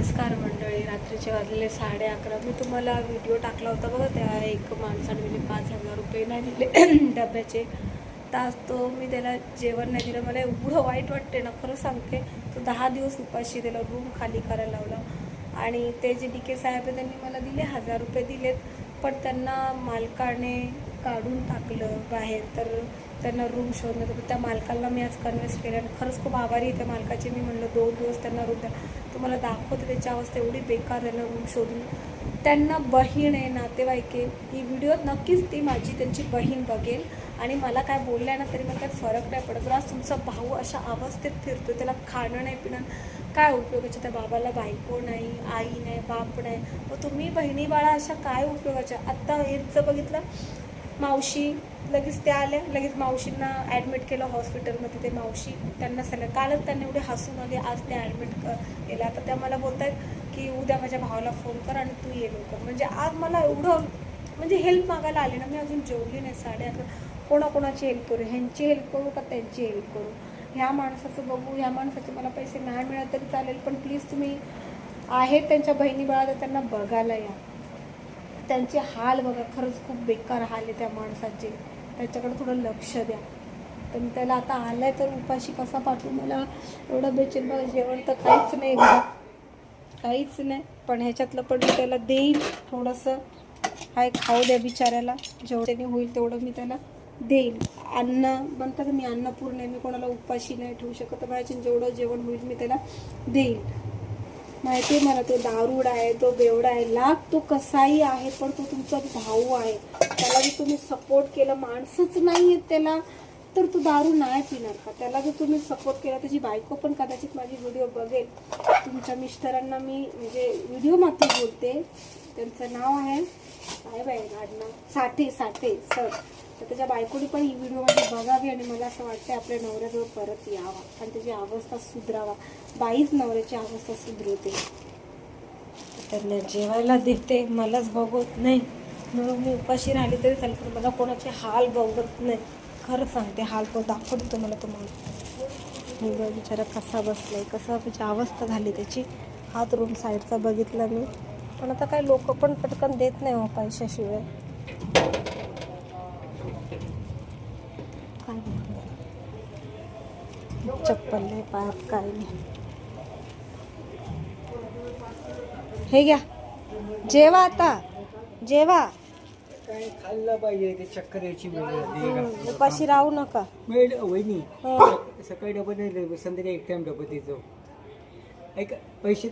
नमस्कार मंडळी, रात्रीचे वाजलेले 11:30. मी तुम्हाला व्हिडिओ टाकला होता बघा, त्या एक माणसाने म्हणजे 5,000 रुपये नाही दिले डब्याचे. तर तो मी त्याला जेवण नाही दिलं. मला एवढं वाईट वाटते ना, खरं सांगते. तो 10 दिवस उपाशी, त्याला रूम खाली करायला लावला. आणि ते जे DK साहेब आहे त्यांनी मला दिले 1,000 रुपये दिलेत, पण त्यांना मालकाने काढून टाकलं बाहेर. तर त्यांना रूम शोधणं होतं. त्या मालकाला मी आज कन्व्हिन्स केलं आणि खरंच खूप आभारी आहे त्या मालकाचे. मी म्हणलं 2 दिवस त्यांना रूम द्या. तुम्हाला दाखवते त्याची अवस्था एवढी बेकार झालं रूम शोधून. त्यांना बहीण आहे, नातेवाईक आहे. ही व्हिडिओ नक्कीच ती माझी त्यांची बहीण बघेल आणि मला काय बोलल्या ना तरी मला काय फरक नाही पडत. आज तुमचा भाऊ अशा अवस्थेत फिरतो, त्याला खाणं नाही पिणं काय उपयोगाचं. त्या बाबाला बायको नाही, आई नाही, बाप नाही, मग तुम्ही बहिणी बाळा अशा काय उपयोगाच्या. आत्ता हेचं बघितलं, मावशी लगेच त्या आल्या, लगेच मावशींना ॲडमिट केलं हॉस्पिटलमध्ये. ते मावशी त्यांना सगळं कालच त्यांनी एवढे हसून आले, आज ते ॲडमिट केलं. आता त्या मला बोलत आहेत की उद्या माझ्या भावाला फोन कर आणि तू ये लवकर. म्हणजे आज मला एवढं म्हणजे हेल्प मागायला आले ना. मी अजून जेवली नाही, 11:30. कोणाकोणाची हेल्प करू, ह्यांची हेल्प करू का त्यांची हेल्प करू. ह्या माणसाचं बघू, ह्या माणसाचे मला पैसे नाही मिळत तरी चालेल, पण प्लीज तुम्ही आहेत त्यांच्या बहिणी बाळा तर त्यांना बघायला या. त्यांचे हाल बघा, खरंच खूप बेकार हाल आहे त्या माणसाचे. त्याच्याकडे थोडं लक्ष द्या. तर मी त्याला आता आलं आहे तर उपाशी कसा पाठवू. मला एवढं बेचैन बघा, जेवण तर काहीच नाही घरात, काहीच नाही. पण ह्याच्यातलं पण मी त्याला देईन थोडंसं. हाय खाऊ द्या बिचाऱ्याला, जेवढ्याने होईल तेवढं मी त्याला देईन. अन्न म्हणतात मी अन्नपूर्ण आहे, मी कोणाला उपाशी नाही ठेवू शकत. माझ्या जेवढं जेवण होईल मी त्याला देईन. माहिती आहे मला, तो दारूड आहे, तो बेवडा आहे, लाख तो कसाही आहे, पण तो तुमचा भाऊ आहे. त्याला जर तुम्ही सपोर्ट केलं, माणसंच नाही आहेत त्याला, तर तो दारू नाही पिणार का. त्याला जर तुम्ही सपोर्ट केला, त्याची बायको पण कदाचित माझी व्हिडिओ बघेल. तुमच्या मिस्टरांना मी म्हणजे व्हिडिओ मात्र बोलते, त्यांचं नाव आहे काय बाई आडनाव, साठे सर. तर त्याच्या बायकोने पण ही व्हिडिओ माझी बघावी आणि मला असं वाटतं आपल्या नवऱ्याजवळ परत यावा आणि त्याची अवस्था सुधरावा. बाईच नवऱ्याची अवस्था सुधरवते. त्यांना जेवायला देते, मलाच बघत नाही म्हणून मी उपाशी राहिली तरी चालेल, पण मला कोणाचे हाल बघत नाही. खरं सांगते, हाल तो दाखवतो मला तुम्हाला. मुलगा बिचारा कसा बसलाय, कसा त्याची अवस्था झाली त्याची. हात रूम साईडचा बघितला मी, पण आता काय लोक पण पटकन देत नाही हो पैशाशिवाय. काय चप्पल नाही पायात, काय नाही. हे घ्या, जेवा आता, जेवा. काय खाल्लं पाहिजे, ते चक्कर यायची वेळ. उपाशी राहू नका. वहिनी सकाळी डबा नाही, संध्याकाळी एक टाइम डबा द्यायचो. ऐका पैसे